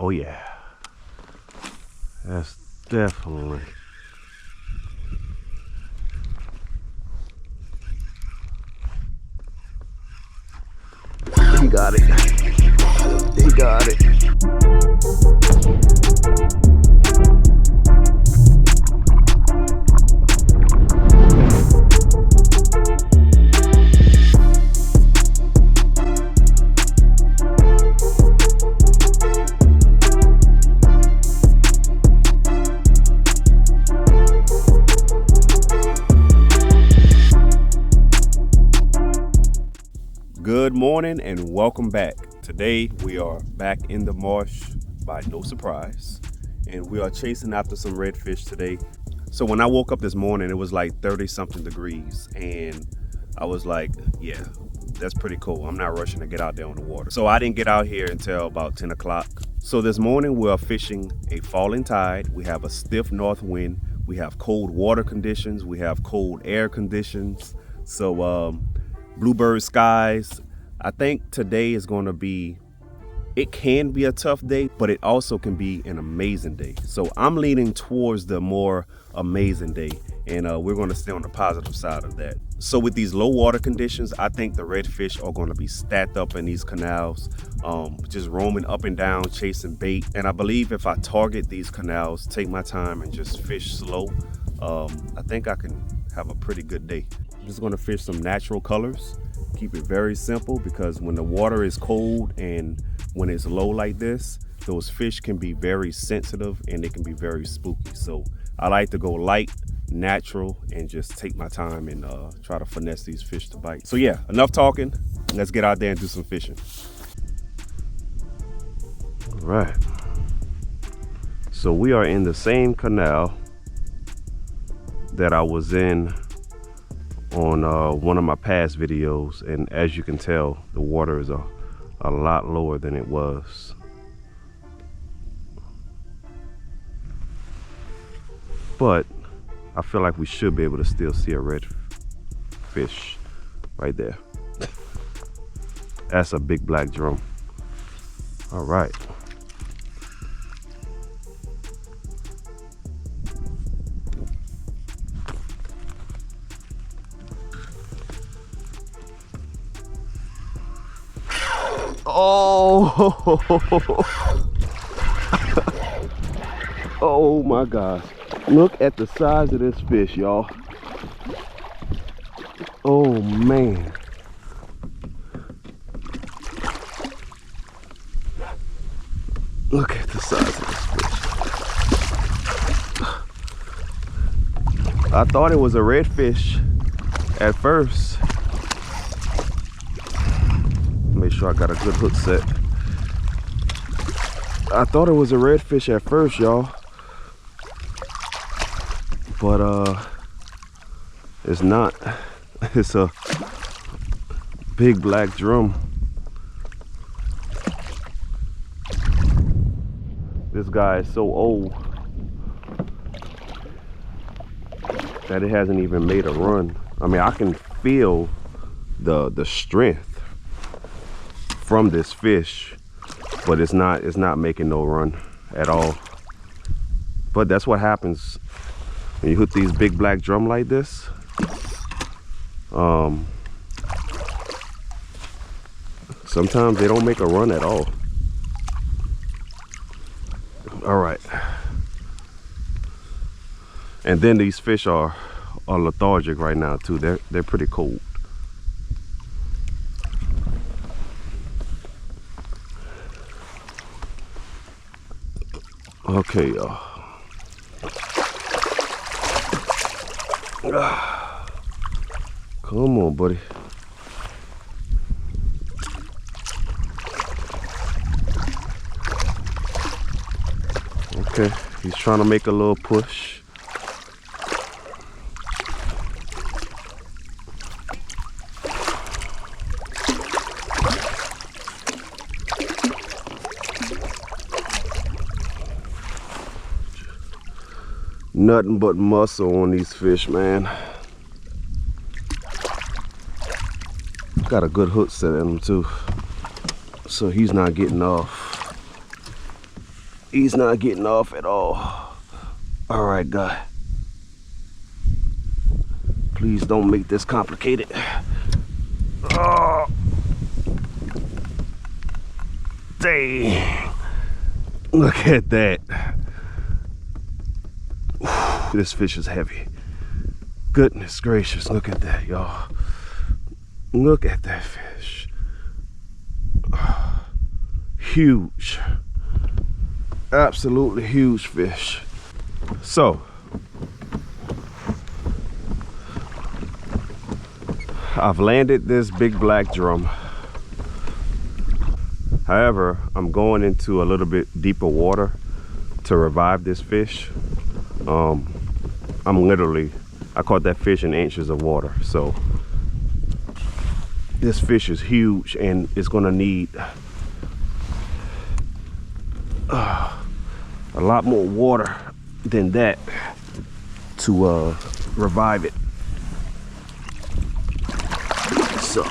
Oh yeah, that's definitely. He got it. He got it. Good morning and welcome back. Today we are back in the marsh by no surprise, and we are chasing after some redfish today. So when I woke up this morning, it was like 30 something degrees, and I was like, yeah, that's pretty cool. I'm not rushing to get out there on the water. So I didn't get out here until about 10 o'clock. So this morning we are fishing a falling tide. We have a stiff north wind. We have cold water conditions. We have cold air conditions. So bluebird skies. I think today is going to be, it can be a tough day, but it also can be an amazing day. So I'm leaning towards the more amazing day, and we're going to stay on the positive side of that. So with these low water conditions, I think the redfish are going to be stacked up in these canals, just roaming up and down, chasing bait. And I believe if I target these canals, take my time and just fish slow, I think I can have a pretty good day. I'm just going to fish some natural colors, keep it very simple, because when the water is cold and when it's low like this, those fish can be very sensitive and they can be very spooky. So I like to go light, natural, and just take my time and try to finesse these fish to bite. So yeah, enough talking. Let's get out there and do some fishing. All right. So we are in the same canal that I was in on one of my past videos, and as you can tell, the water is a lot lower than it was. But I feel like we should be able to still see a red fish right there. That's a big black drum. All right. Oh, oh my gosh. Look at the size of this fish, y'all. Oh man. Look at the size of this fish. I thought it was a redfish at first. Make sure I got a good hook set. I thought it was a redfish at first, y'all, but it's not. It's a big black drum. This guy is so old that it hasn't even made a run. I mean, I can feel the strength from this fish, but it's not making no run at all. But that's what happens when you hook these big black drum like this. Sometimes they don't make a run at all. All right. And then these fish are lethargic right now too. They're pretty cold. Okay, y'all. Come on, buddy. Okay, he's trying to make a little push. Nothing but muscle on these fish, man. Got a good hook set in him too, so he's not getting off. He's not getting off at all. All right, guy. Please don't make this complicated. Oh, dang. Look at that. This fish is heavy. Goodness gracious, look at that, y'all. Look at that fish. Huge. Absolutely huge fish. So, I've landed this big black drum. However, I'm going into a little bit deeper water to revive this fish. I caught that fish in inches of water. So this fish is huge and it's gonna need a lot more water than that to revive it. So,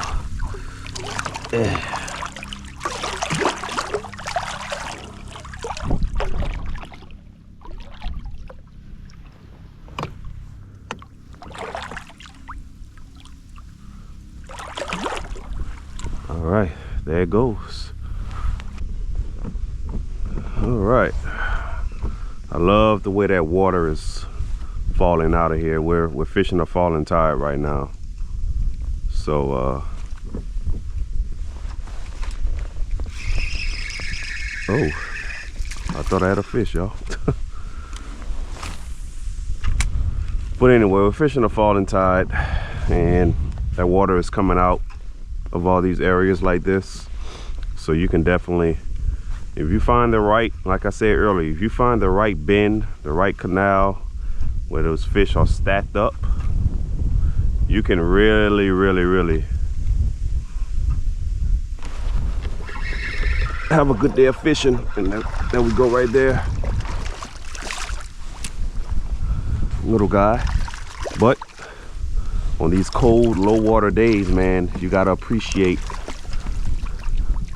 all right, there it goes. All right, I love the way that water is falling out of here. We're fishing a falling tide right now. So, oh, I thought I had a fish, y'all. But anyway, we're fishing a falling tide, and that water is coming out of all these areas like this. So you can definitely, if you find the right, like I said earlier, if you find the right bend, the right canal where those fish are stacked up, you can really have a good day of fishing. And there we go right there. Little guy. But on these cold, low water days, man, you gotta appreciate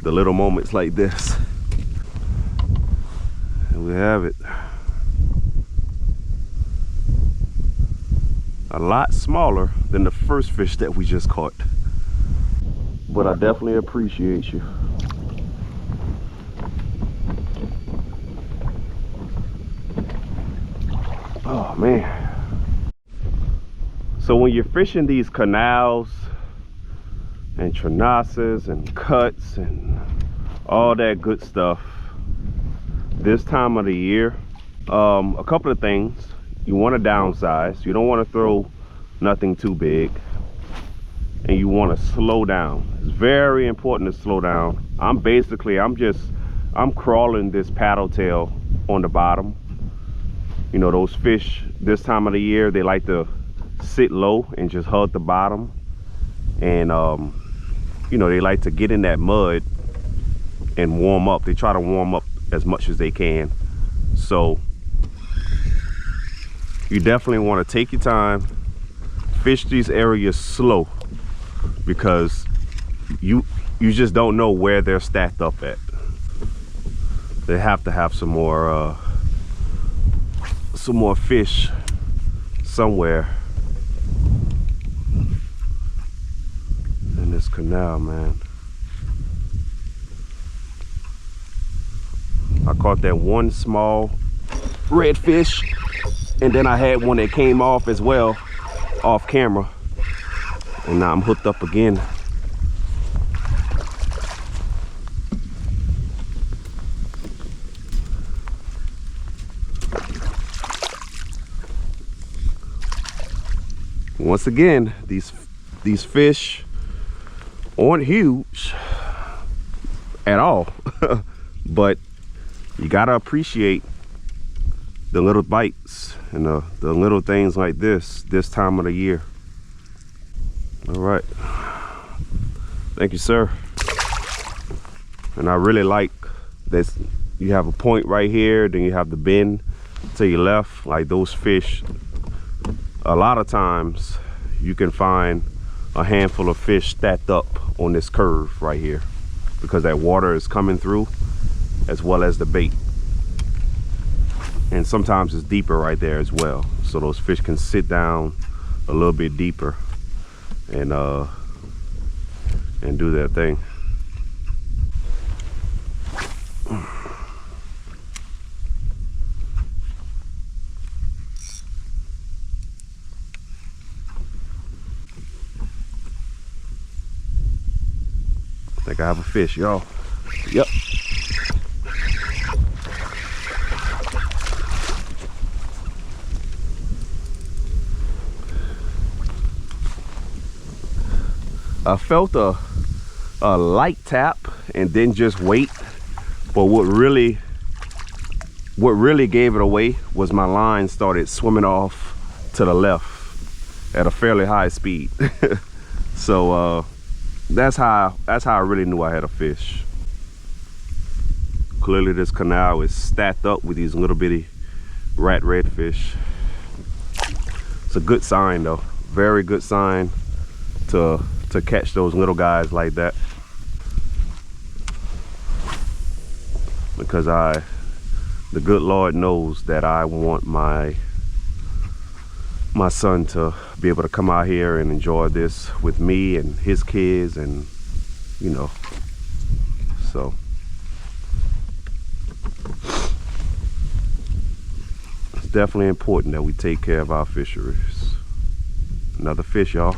the little moments like this. And we have it. A lot smaller than the first fish that we just caught. But I definitely appreciate you. Oh man. So when you're fishing these canals and trenasses and cuts and all that good stuff this time of the year, a couple of things. You want to downsize. You don't want to throw nothing too big, and you want to slow down. It's very important to slow down. I'm crawling this paddle tail on the bottom. You know, those fish this time of the year, they like to sit low and just hug the bottom, and you know, they like to get in that mud and warm up. They try to warm up as much as they can. So you definitely want to take your time, fish these areas slow, because you just don't know where they're stacked up at. They have to have some more fish somewhere in this canal, man. I caught that one small redfish, and then I had one that came off as well, off camera, and now I'm hooked up again. Once again, these fish aren't huge at all, but you gotta appreciate the little bites and the little things like this time of the year. All right, thank you, sir. And I really like this. You have a point right here, then you have the bend to your left. Like those fish, a lot of times you can find a handful of fish stacked up on this curve right here, because that water is coming through as well as the bait. And sometimes it's deeper right there as well. So those fish can sit down a little bit deeper and do their thing. I think I have a fish, y'all. Yep. I felt a light tap and then just wait. But what really gave it away was my line started swimming off to the left at a fairly high speed. So that's how I really knew I had a fish. Clearly this canal is stacked up with these little bitty rat redfish. It's a good sign though, very good sign to catch those little guys like that, because the good Lord knows that I want my son to be able to come out here and enjoy this with me and his kids, and you know, so it's definitely important that we take care of our fisheries. Another fish, y'all.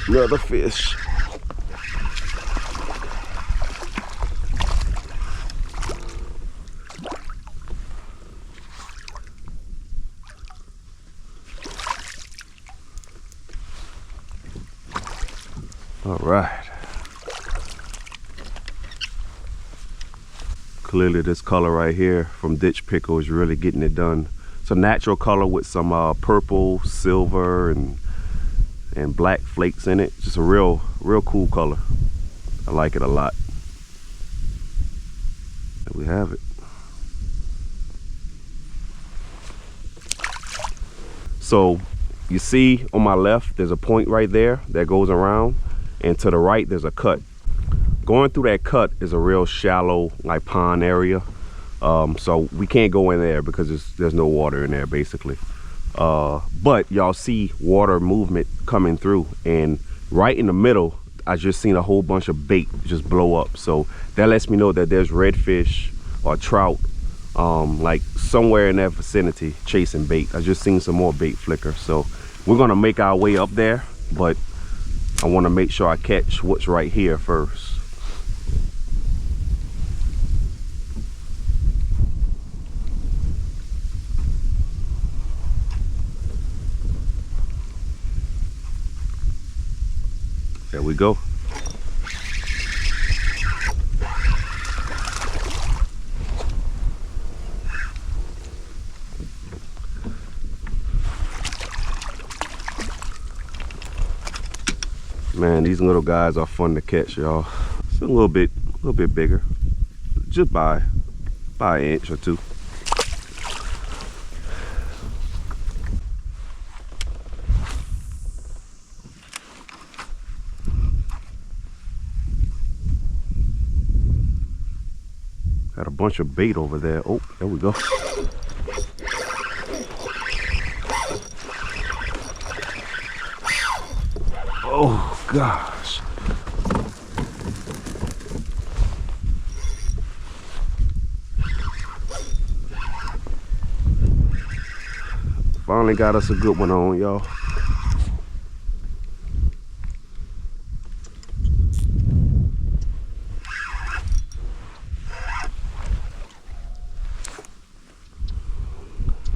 Another fish. All right. Clearly this color right here from ditch pickle is really getting it done. It's a natural color with some purple, silver, and black flakes in it. Just a real cool color. I like it a lot. There we have it. So you see on my left there's a point right there that goes around, and to the right there's a cut. Going through that cut is a real shallow like pond area, so we can't go in there because there's no water in there basically. But y'all see water movement coming through, and right in the middle I just seen a whole bunch of bait just blow up. So that lets me know that there's redfish or trout like somewhere in that vicinity chasing bait. I just seen some more bait flicker, so we're gonna make our way up there, but I want to make sure I catch what's right here first. There we go. Man, these little guys are fun to catch, y'all. It's a little bit bigger, just by an inch or two. Got a bunch of bait over there. Oh, there we go. Oh gosh. Finally got us a good one on, y'all.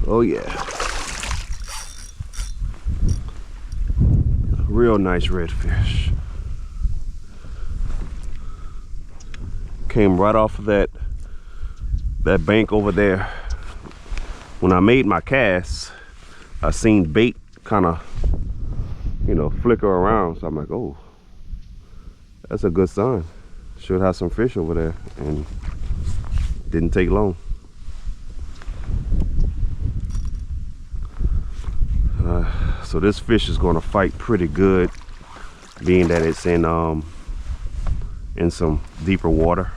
Oh yeah. Real nice redfish. Came right off of that bank over there. When I made my cast, I seen bait kind of, you know, flicker around. So I'm like, oh, that's a good sign. Should have some fish over there, and didn't take long. So this fish is going to fight pretty good, being that it's in some deeper water.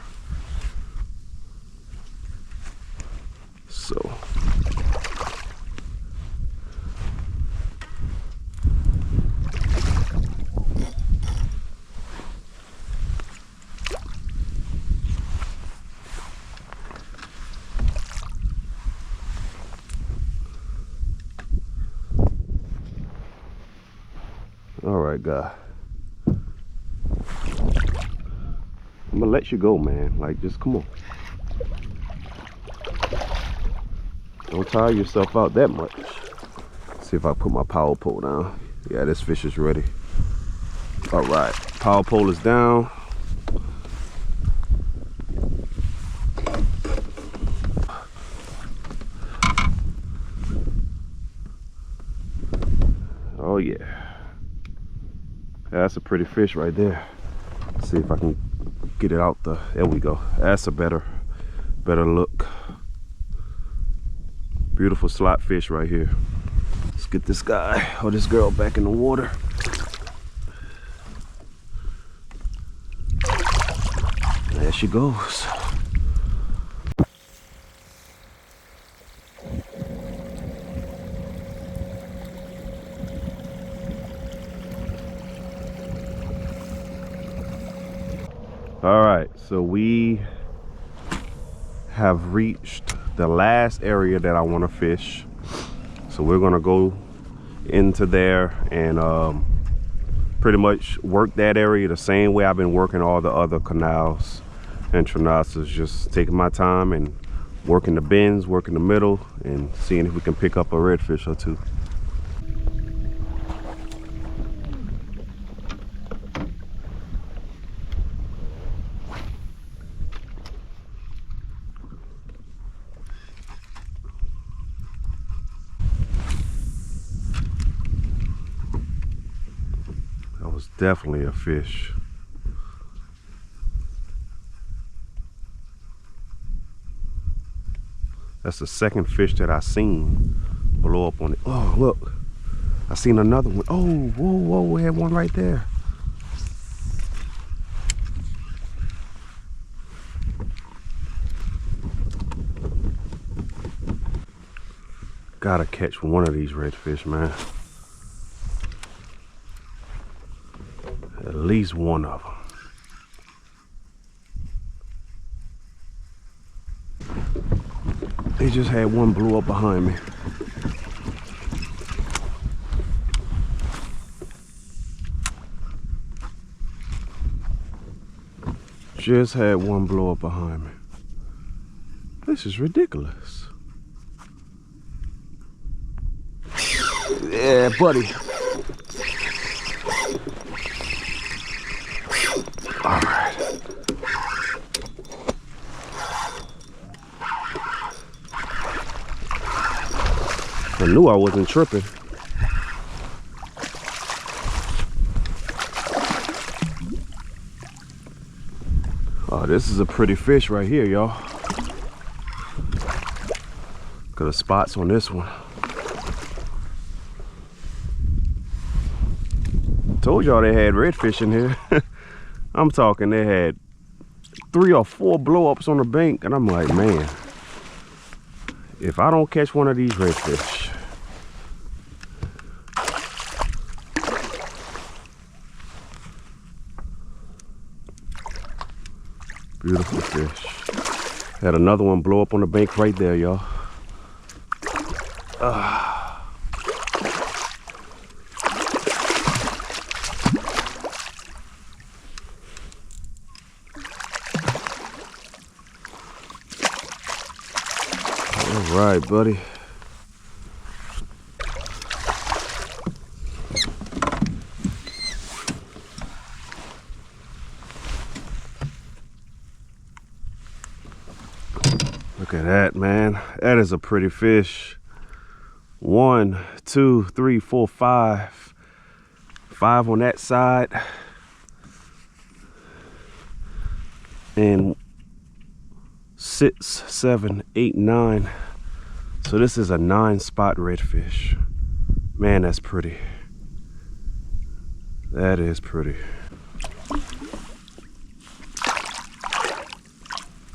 All right, guy. I'm gonna let you go, man. Like, just come on. Don't tire yourself out that much. See if I put my power pole down. Yeah, this fish is ready. All right, power pole is down. Oh yeah, that's a pretty fish right there. Let's see if I can get it out the, there we go. That's a better look. Beautiful slot fish right here. Let's get this guy or this girl back in the water. There she goes. All right, so we have reached the last area that I want to fish. So we're gonna go into there and pretty much work that area the same way I've been working all the other canals and tranazas, just taking my time and working the bends, working the middle, and seeing if we can pick up a redfish or two. That was definitely a fish. That's the second fish that I seen blow up on it. Oh, look. I seen another one. Oh, whoa, whoa, we had one right there. Gotta catch one of these redfish, man. At least one of them. They just had one blow up behind me. Just had one blow up behind me. This is ridiculous. Yeah, buddy. All right. I knew I wasn't tripping. Oh, this is a pretty fish right here, y'all. Look at the spots on this one. Told y'all they had redfish in here. I'm talking, they had 3 or 4 blow-ups on the bank, and I'm like, man, if I don't catch one of these redfish, beautiful fish. Had another one blow up on the bank right there, y'all. All right, buddy. Look at that, man. That is a pretty fish. 1, 2, 3, 4, 5. 5 on that side. And 6, 7, 8, 9. So this is a 9-spot redfish. Man, that's pretty. That is pretty.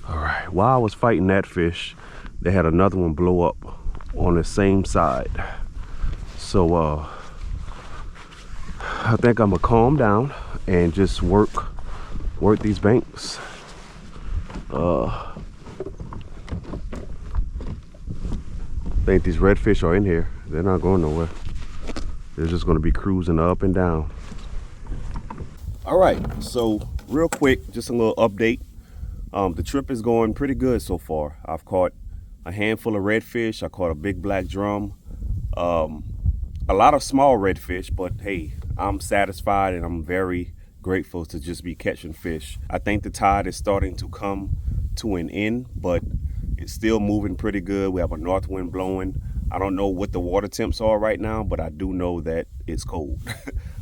All right, while I was fighting that fish, they had another one blow up on the same side. So I think I'm gonna calm down and just work these banks. I think these redfish are in here. They're not going nowhere. They're just gonna be cruising up and down. All right, so real quick, just a little update. The trip is going pretty good so far. I've caught a handful of redfish. I caught a big black drum. A lot of small redfish, but hey, I'm satisfied and I'm very grateful to just be catching fish. I think the tide is starting to come to an end, but it's still moving pretty good. We have a north wind blowing. I don't know what the water temps are right now, but I do know that it's cold.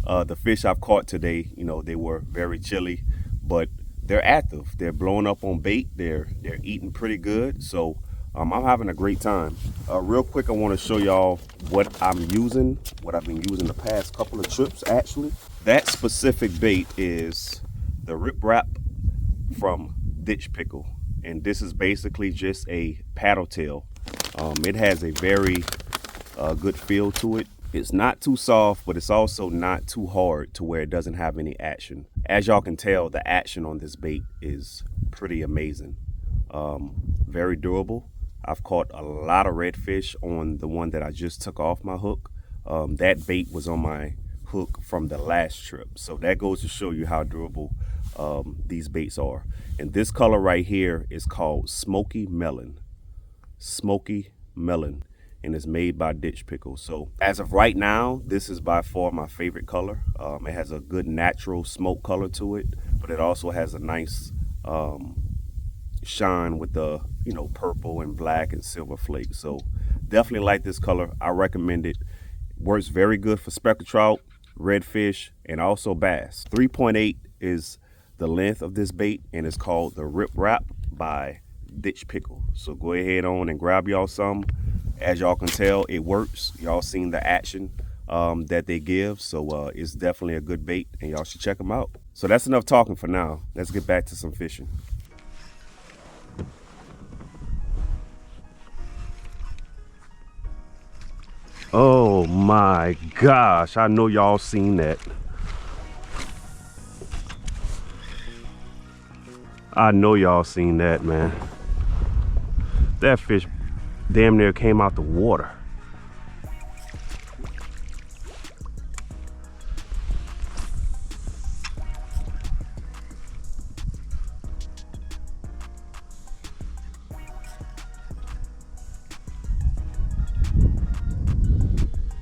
The fish I've caught today, you know, they were very chilly, but they're active. They're blowing up on bait. They're eating pretty good. So I'm having a great time. Real quick, I want to show y'all what I'm using, what I've been using the past couple of trips actually. That specific bait is the Rip Rap from Ditch Pickle. And this is basically just a paddle tail. It has a very good feel to it. It's not too soft, but it's also not too hard to where it doesn't have any action. As y'all can tell, the action on this bait is pretty amazing. Very durable. I've caught a lot of redfish on the one that I just took off my hook. That bait was on my hook from the last trip. So that goes to show you how durable these baits are. And this color right here is called Smoky Melon. Smoky Melon. And it's made by Ditch Pickle. So as of right now, this is by far my favorite color. It has a good natural smoke color to it, but it also has a nice shine with the, you know, purple and black and silver flakes. So definitely like this color. I recommend it. Works very good for speckled trout, redfish, and also bass. 3.8 is the length of this bait, and it's called the Rip Rap by Ditch Pickle. So go ahead on and grab y'all some. As y'all can tell, it works. Y'all seen the action that they give. So it's definitely a good bait and y'all should check them out. So that's enough talking for now. Let's get back to some fishing. Oh my gosh, I know y'all seen that. I know y'all seen that, man. That fish damn near came out the water.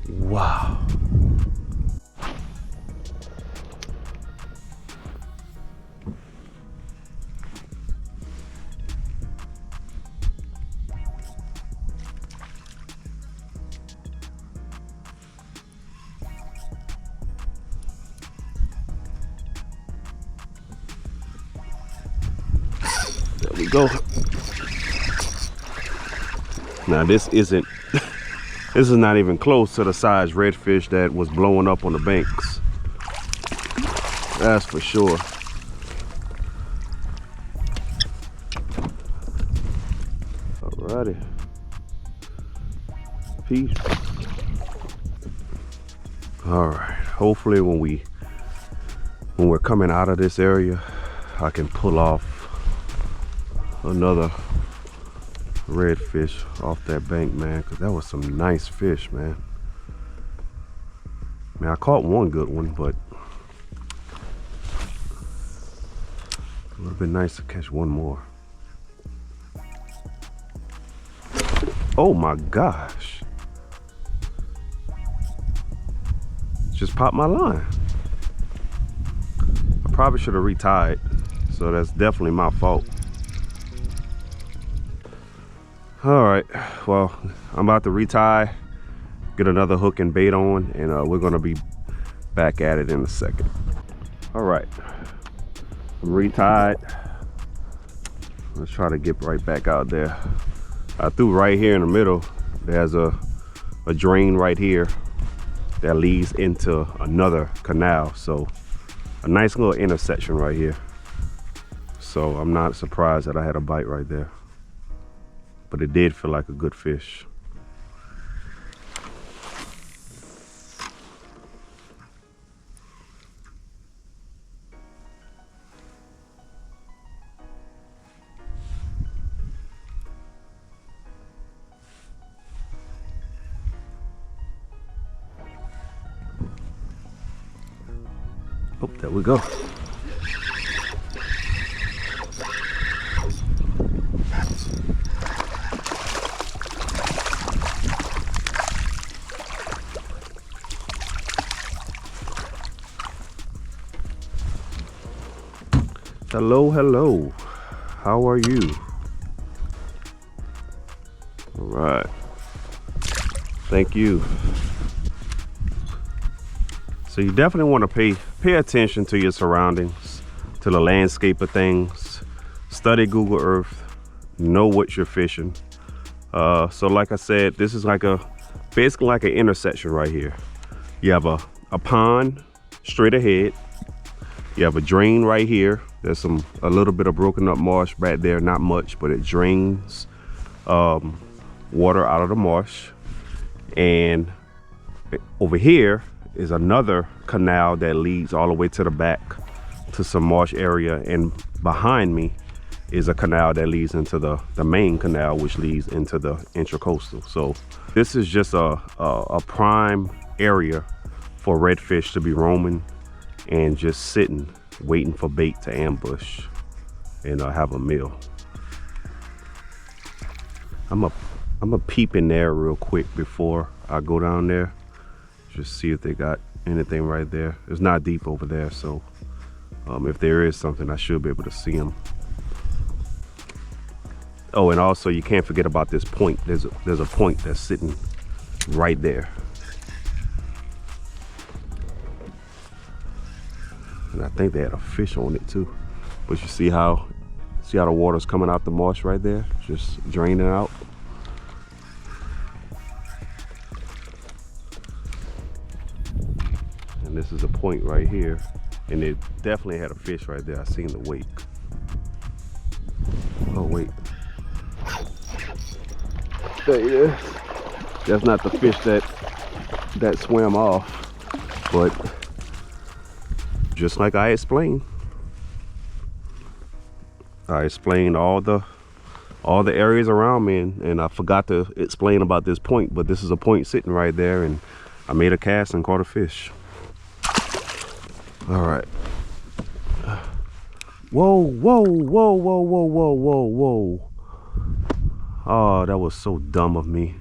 Wow. There we go. Now this isn't, this is not even close to the size redfish that was blowing up on the banks. That's for sure. Alrighty. Peace. Alright, hopefully when we're coming out of this area, I can pull off another redfish off that bank, man, because that was some nice fish, man. Man, I caught one good one, but it would have been nice to catch one more. Oh my gosh. Just popped my line. I probably should have retied, so that's definitely my fault. All right, well, I'm about to retie, get another hook and bait on, and we're gonna be back at it in a second. All right, I'm retied. Let's try to get right back out there. I threw right here in the middle. There's a drain right here that leads into another canal. So a nice little intersection right here. So I'm not surprised that I had a bite right there. But it did feel like a good fish. Oh, there we go. Hello, hello. How are you? All right. Thank you. So you definitely want to pay attention to your surroundings, to the landscape of things. Study Google Earth. Know what you're fishing. So like I said, this is basically like an intersection right here. You have a pond straight ahead. You have a drain right here. There's a little bit of broken up marsh right there, not much, but it drains water out of the marsh. And over here is another canal that leads all the way to the back to some marsh area, and behind me is a canal that leads into the main canal, which leads into the intracoastal. So this is just a prime area for redfish to be roaming and just sitting, waiting for bait to ambush and have a meal. I'm a peep in there real quick before I go down there, just see if they got anything right there. It's not deep over there, so if there is something, I should be able to see them. Oh, and also you can't forget about this point. There's a point that's sitting right there. And I think they had a fish on it too. But you see how the water's coming out the marsh right there, just draining out. And this is a point right here, and it definitely had a fish right there. I seen the wake. Oh wait, there it is. That's not the fish that swam off, but just like I explained all the areas around me, and I forgot to explain about this point, but this is a point sitting right there, and I made a cast and caught a fish. All right. Whoa, whoa, whoa, whoa, whoa, whoa, whoa, whoa. Oh, that was so dumb of me.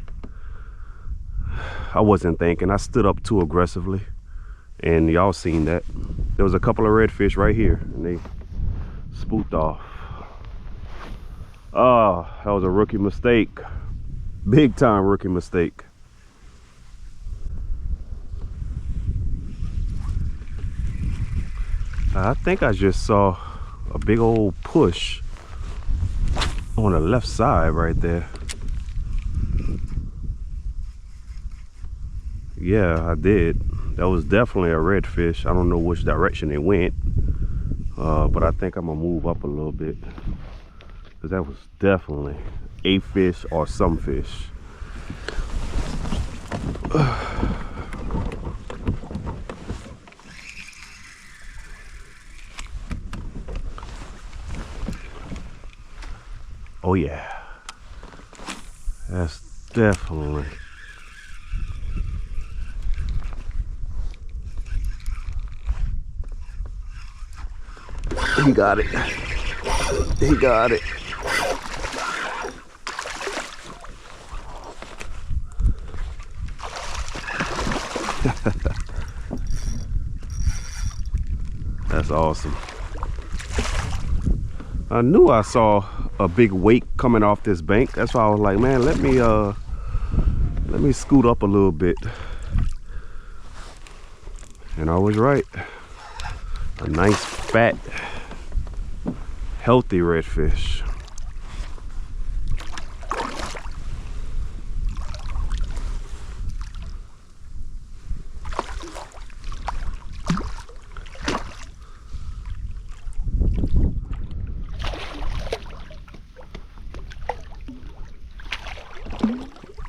I wasn't thinking. I stood up too aggressively, and y'all seen that. There was a couple of redfish right here, and they spooked off. Oh, that was a rookie mistake. Big time rookie mistake. I think I just saw a big old push on the left side right there. Yeah, I did. That was definitely a redfish. I don't know which direction it went, but I think I'm gonna move up a little bit, because that was definitely a fish or some fish. Oh yeah, that's definitely. He got it. He got it. That's awesome. I knew I saw a big wake coming off this bank. That's why I was like, man, let me scoot up a little bit. And I was right. A nice fat healthy redfish.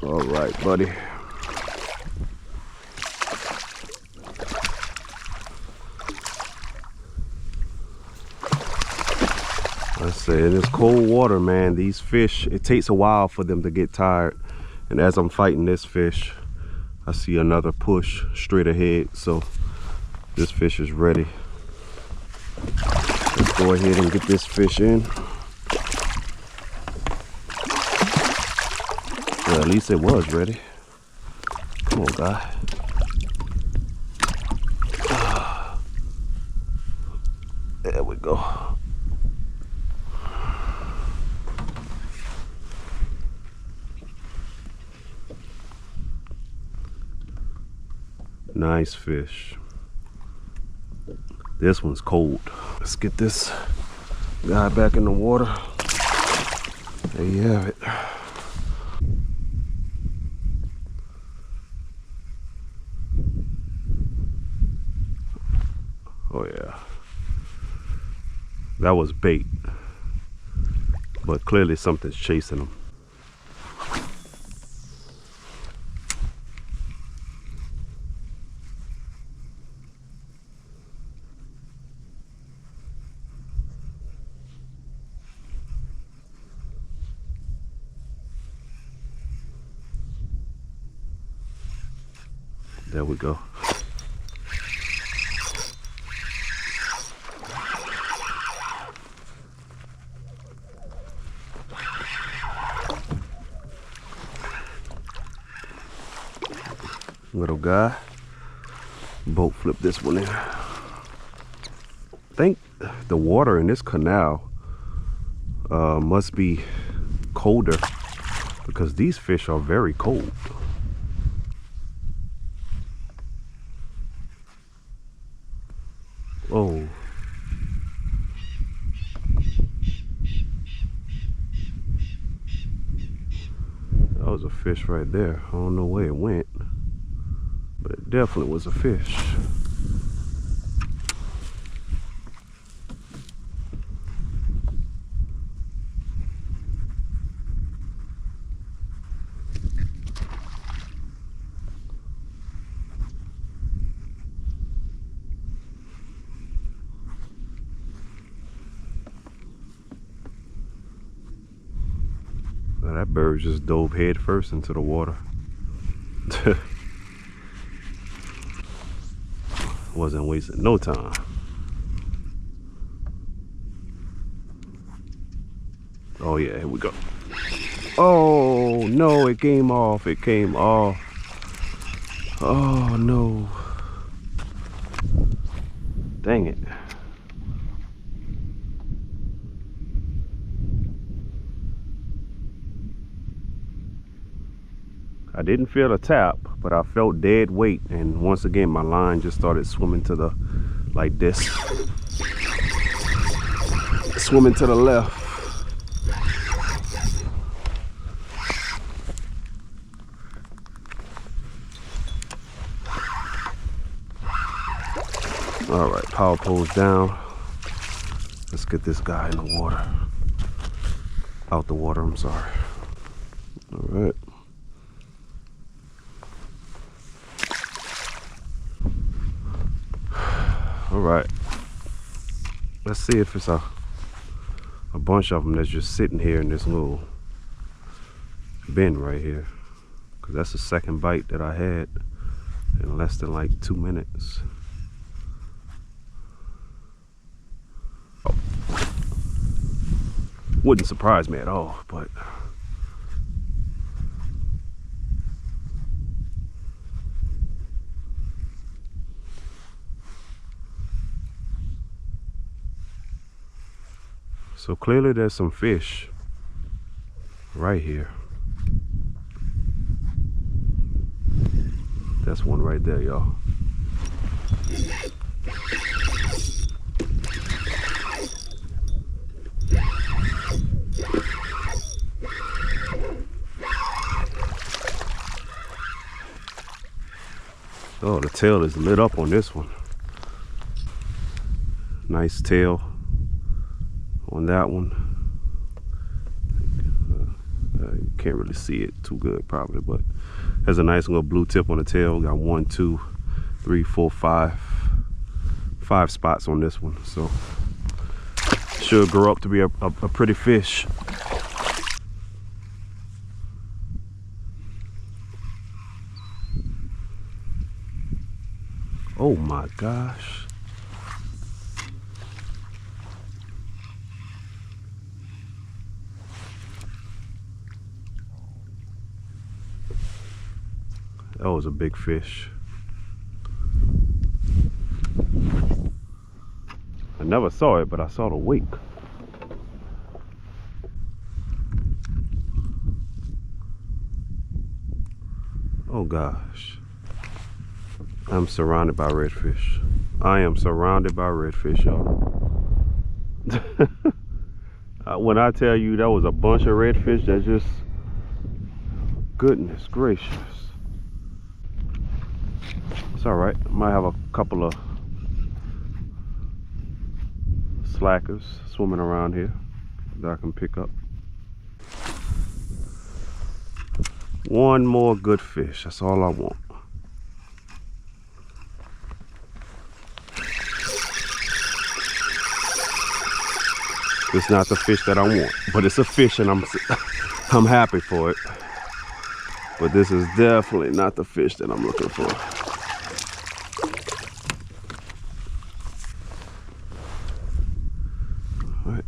All right, buddy. I say, in this cold water, man, these fish, it takes a while for them to get tired. And as I'm fighting this fish, I see another push straight ahead. So this fish is ready. Let's go ahead and get this fish in. Well, at least it was ready. Come on, guy. There we go. Nice fish. This one's cold. Let's get this guy back in the water. There you have it. Oh yeah. That was bait. But clearly something's chasing him. There we go. Little guy. Boat flip this one in. I think the water in this canal must be colder because these fish are very cold. Oh. That was a fish right there. I don't know where it went, but it definitely was a fish. Well, that bird just dove head first into the water. Wasn't wasting no time. Oh yeah, here we go. Oh no, it came off. It came off. Oh no. Dang it. I didn't feel a tap, but I felt dead weight, and once again my line just started swimming to the, like this. Swimming to the left. All right, power pole's down. Let's get this guy in the water. Out the water, I'm sorry. All right. All right. Let's see if it's a bunch of them that's just sitting here in this little bin right here. Because that's the second bite that I had in less than like 2 minutes. Wouldn't surprise me at all, but so clearly there's some fish right here. That's one right there, y'all. Oh, the tail is lit up on this one. Nice tail on that one. You can't really see it too good probably, but has a nice little blue tip on the tail. Got 1, 2, 3, 4, 5 spots on this one, so should grow up to be a pretty fish. Oh my gosh. That was a big fish. I never saw it, but I saw the wake. Oh gosh. I'm surrounded by redfish. I am surrounded by redfish, y'all. When I tell you that was a bunch of redfish, that just, goodness gracious. It's all right. I might have a couple of slackers swimming around here that I can pick up. One more good fish, that's all I want. It's not the fish that I want, but it's a fish and I'm happy for it. But this is definitely not the fish that I'm looking for. All right.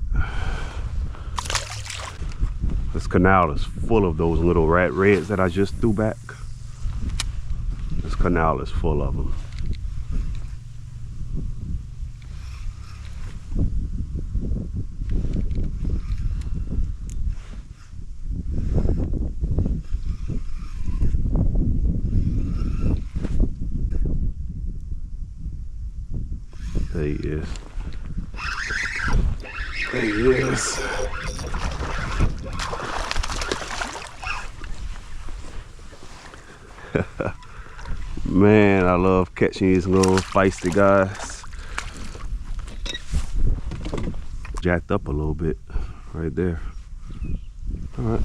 This canal is full of those little rat reds that I just threw back. This canal is full of them. There he is. There he is. Man, I love catching these little feisty guys. Jacked up a little bit right there. All right.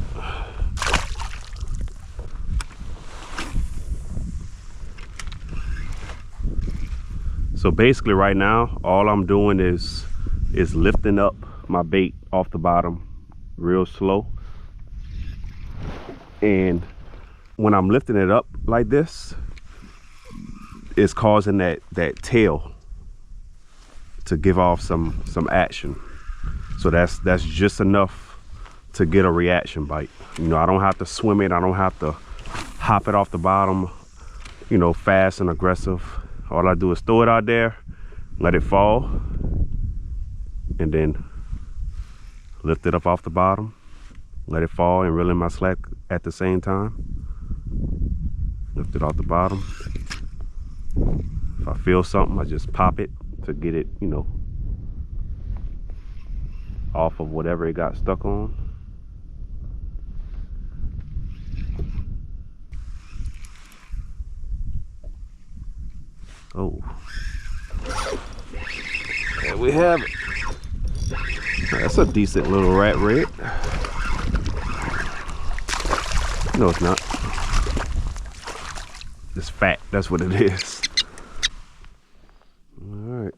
So basically right now, all I'm doing is lifting up my bait off the bottom real slow. And when I'm lifting it up like this, it's causing that tail to give off some action. So that's just enough to get a reaction bite. You know, I don't have to swim it. I don't have to hop it off the bottom, you know, fast and aggressive. All I do is throw it out there, let it fall, and then lift it up off the bottom, let it fall, and reel in my slack at the same time. Lift it off the bottom. If I feel something, I just pop it to get it, you know, off of whatever it got stuck on. Oh, there we have it. That's a decent little rat red. No, it's not. It's fat, that's what it is. All right.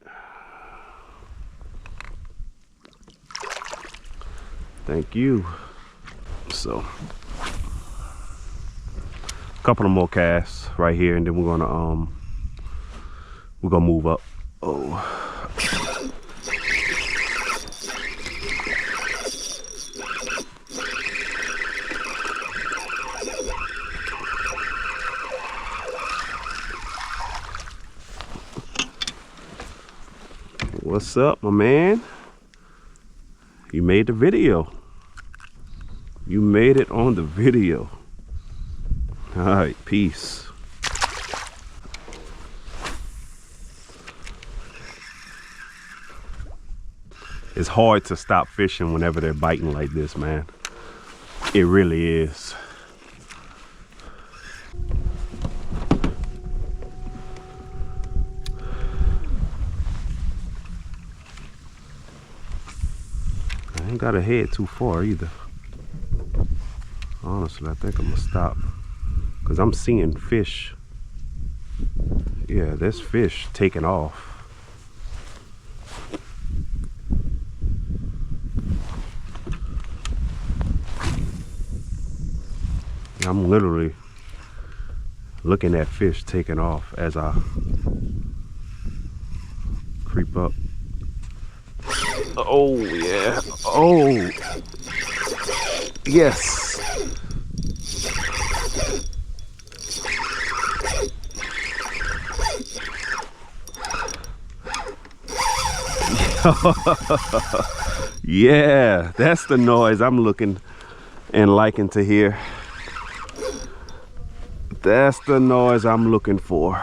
Thank you. So, a couple of more casts right here, and then we're gonna move up. Oh. What's up, my man? You made the video. You made it on the video. All right, peace. It's hard to stop fishing whenever they're biting like this, man. It really is. I ain't gotta head too far either. Honestly, I think I'm gonna stop because I'm seeing fish. Yeah, there's fish taking off. I'm literally looking at fish taking off as I creep up. Oh yeah. Oh yes. Yeah, that's the noise I'm looking and liking to hear. That's the noise I'm looking for.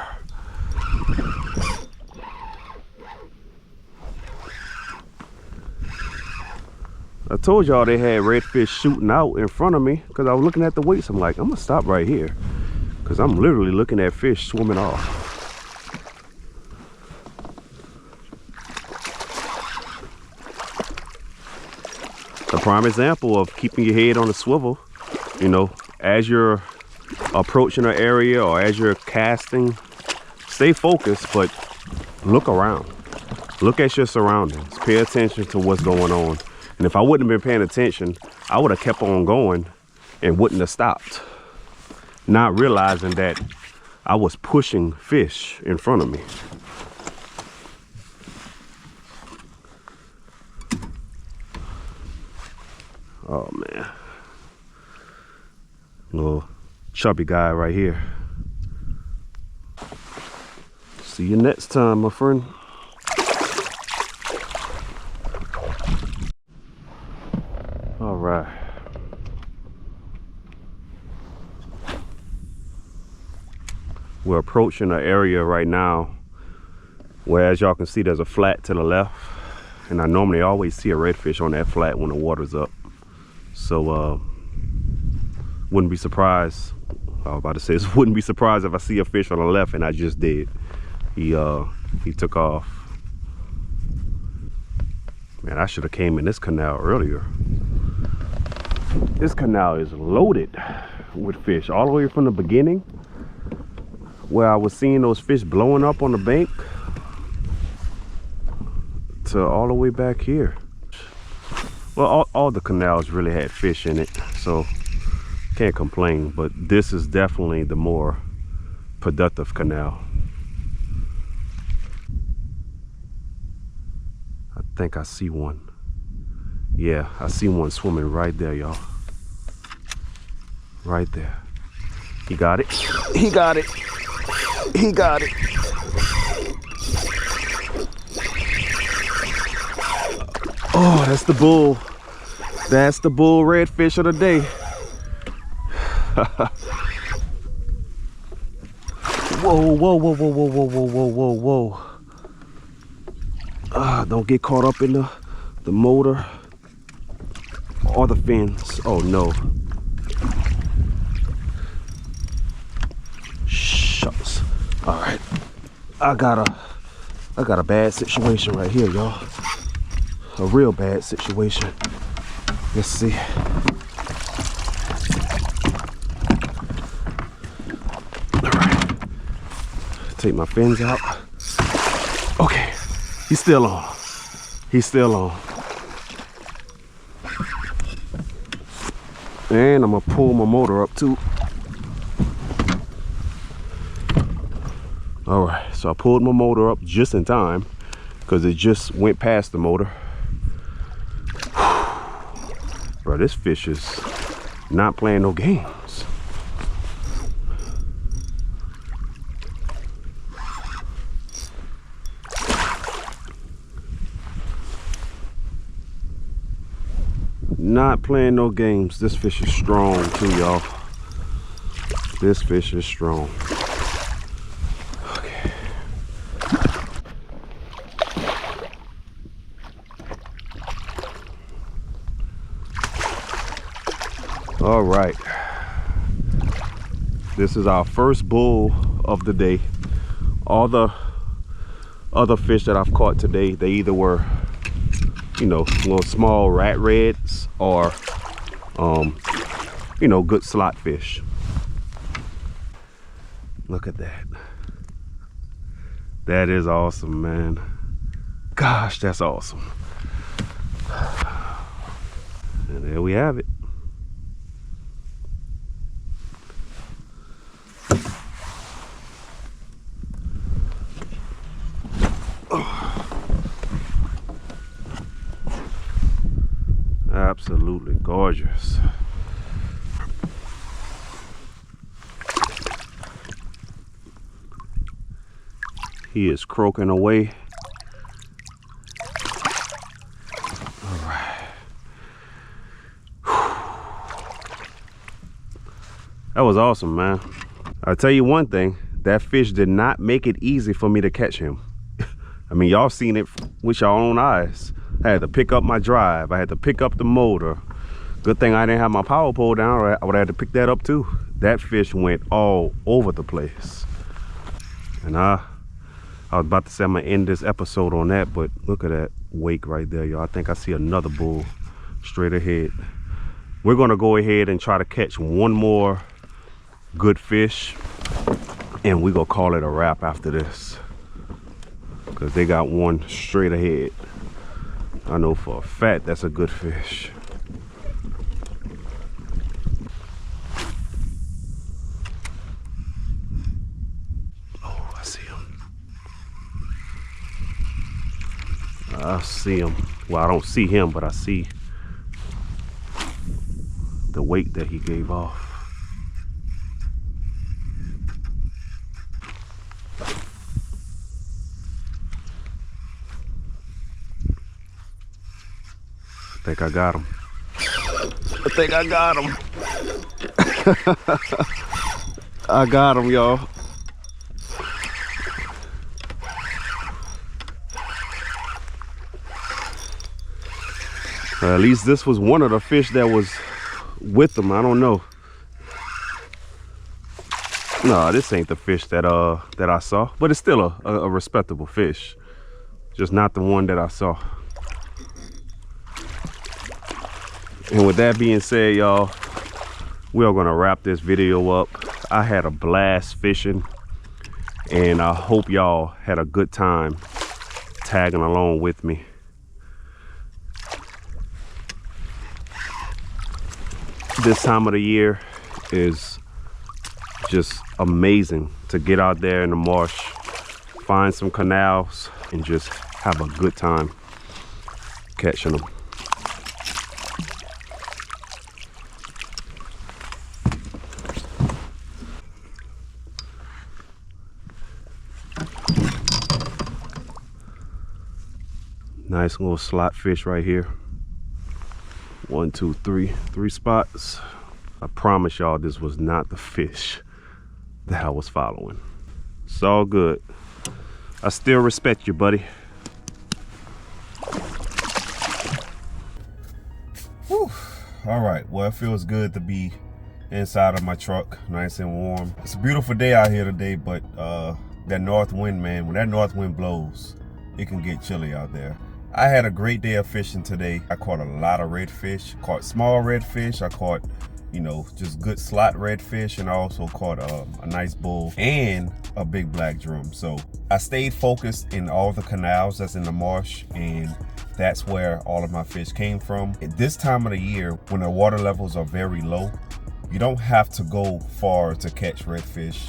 I told y'all they had redfish shooting out in front of me because I was looking at the weights. I'm like, I'm gonna stop right here because I'm literally looking at fish swimming off. A prime example of keeping your head on a swivel, you know, as you're approaching an area or as you're casting, stay focused, but look around. Look at your surroundings. Pay attention to what's going on. And if I wouldn't have been paying attention, I would have kept on going and wouldn't have stopped, not realizing that I was pushing fish in front of me. Oh man, little chubby guy right here. See you next time, my friend. All right. We're approaching an area right now where, as y'all can see, there's a flat to the left, and I normally always see a redfish on that flat when the water's up. So wouldn't be surprised. I was about to say, wouldn't be surprised if I see a fish on the left, and I just did. He took off. Man, I should have came in this canal earlier. This canal is loaded with fish all the way from the beginning, where I was seeing those fish blowing up on the bank, to all the way back here. Well, all the canals really had fish in it, so can't complain, but this is definitely the more productive canal. I think I see one. Yeah, I see one swimming right there, y'all. Right there. He got it. He got it. He got it. Oh, that's the bull. That's the bull redfish of the day. Whoa, whoa, whoa, whoa, whoa, whoa, whoa, whoa, whoa, whoa. Don't get caught up in the motor or the fins. Oh no. Shucks. All right. I got a bad situation right here, y'all. A real bad situation. Let's see. All right. Take my fins out. Okay. He's still on. He's still on. And I'm gonna pull my motor up too. All right, so I pulled my motor up just in time because it just went past the motor. Bro, this fish is not playing no games. Not playing no games. This fish is strong too, y'all. This fish is strong. Okay. All right. This is our first bull of the day. All the other fish that I've caught today, they either were, you know, little small rat reds or you know, good slot fish. Look at that. That is awesome, man. Gosh, that's awesome. And there we have it. Absolutely gorgeous. He is croaking away. That was awesome, man. I'll tell you one thing, that fish did not make it easy for me to catch him. I mean, y'all seen it with your own eyes. I had to pick up my drive. I had to pick up the motor. Good thing I didn't have my power pole down, or I would have had to pick that up too. That fish went all over the place. And I was about to say I'm gonna end this episode on that, but look at that wake right there, y'all. I think I see another bull straight ahead. We're gonna go ahead and try to catch one more good fish, and we're gonna call it a wrap after this, because they got one straight ahead. I know for a fact that's a good fish. Oh, I see him. I see him. Well, I don't see him, but I see the weight that he gave off. I think I got him. I think I got him. I got him, y'all. At least this was one of the fish that was with them. I don't know. No, this ain't the fish that I saw, but it's still a respectable fish. Just not the one that I saw. And with that being said, y'all, we are gonna wrap this video up. I had a blast fishing, and I hope y'all had a good time tagging along with me. This time of the year is just amazing to get out there in the marsh, find some canals, and just have a good time catching them. Nice little slot fish right here. 1, 2, 3 spots. I promise y'all this was not the fish that I was following. It's all good. I still respect you, buddy. Whew. All right, well, it feels good to be inside of my truck, nice and warm. It's a beautiful day out here today, but that north wind, man, when that north wind blows, it can get chilly out there. I had a great day of fishing today. I caught a lot of redfish, caught small redfish. I caught, you know, just good slot redfish, and I also caught a nice bull and a big black drum. So I stayed focused in all the canals that's in the marsh, and that's where all of my fish came from. At this time of the year, when the water levels are very low, you don't have to go far to catch redfish,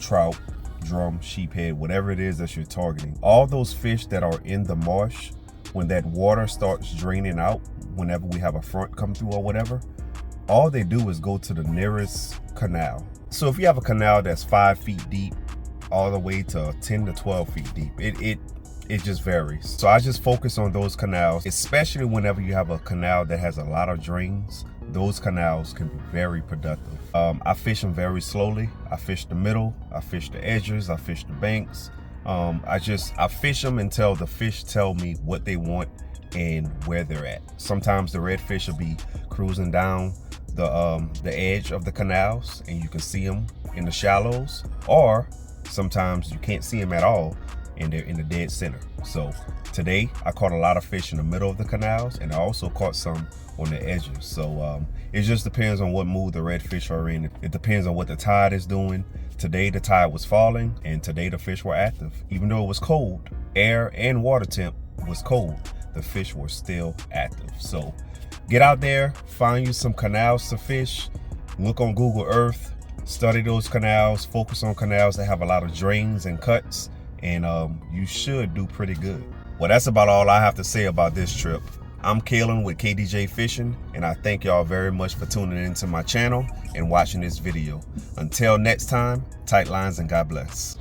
trout, drum, sheephead, whatever it is that you're targeting. All those fish that are in the marsh, when that water starts draining out, whenever we have a front come through or whatever, all they do is go to the nearest canal. So if you have a canal that's 5 feet deep all the way to 10 to 12 feet deep, it just varies. So I just focus on those canals, especially whenever you have a canal that has a lot of drains. Those canals can be very productive. I fish them very slowly. I fish the middle, I fish the edges, I fish the banks. I fish them until the fish tell me what they want and where they're at. Sometimes the redfish will be cruising down the edge of the canals, and you can see them in the shallows, or sometimes you can't see them at all and they're in the dead center. So today I caught a lot of fish in the middle of the canals, and I also caught some on the edges. So it just depends on what mood the redfish are in. It depends on what the tide is doing. Today the tide was falling, and today the fish were active. Even though it was cold, air and water temp was cold, the fish were still active. So get out there, find you some canals to fish, look on Google Earth, study those canals, focus on canals that have a lot of drains and cuts, and you should do pretty good. Well, that's about all I have to say about this trip. I'm Kalen with KDJ Fishing, and I thank y'all very much for tuning into my channel and watching this video. Until next time, tight lines and God bless.